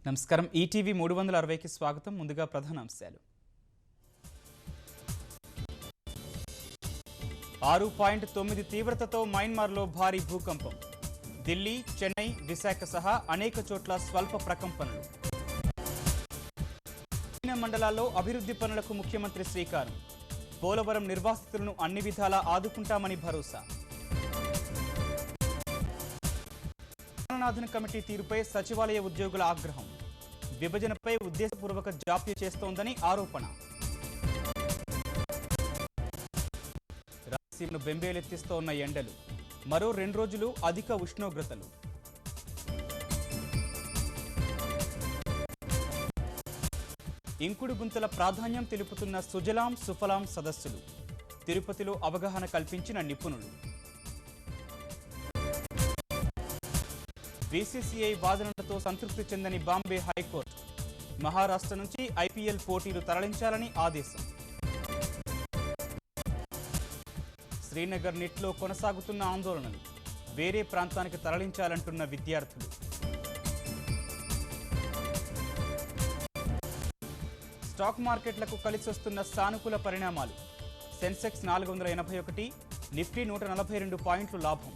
నమస్కారం ఈటీవీ 360కి స్వాగతం. ముందుగా ప్రధానాంశాలు. 6.9 తీవ్రతతో మయన్మార్లో భారీ భూకంపం. ఢిల్లీ, చెన్నై, విశాఖ సహా అనేక చోట్ల స్వల్ప ప్రకంపనలు. మండలాల్లో అభివృద్ధి పనులకు ముఖ్యమంత్రి శ్రీకారం. పోలవరం నిర్వాసితులను అన్ని విధాలా ఆదుకుంటామని భరోసా. ప్రాణనాథన్ కమిటీ తీరుపై సచివాలయ ఉద్యోగుల ఆగ్రహం. విభజనపై ఉద్దేశపూర్వక జాప్యం చేస్తోందని ఆరోపణ. రాయలసీమను బెంబేలెత్తిస్తోన్న ఎండలు. మరో 2 రోజులు అధిక ఉష్ణోగ్రతలు. ఇంకుడు గుంతల ప్రాధాన్యం తెలుపుతున్న సుజలాం సుఫలాం సదస్సులు. తిరుపతిలో అవగాహన కల్పించిన నిపుణులు. బీసీసీఐ వాదనలతో సంతృప్తి చెందని బాంబే హైకోర్టు. మహారాష్ట్ర నుంచి ఐపీఎల్ పోటీలు తరలించాలని ఆదేశం. శ్రీనగర్ నిట్లో కొనసాగుతున్న ఆందోళనలు. వేరే ప్రాంతానికి తరలించాలంటున్న విద్యార్థులు. స్టాక్ మార్కెట్లకు కలిసొస్తున్న సానుకూల పరిణామాలు. సెన్సెక్స్ 481, నిఫ్టీ 142 పాయింట్లు లాభం.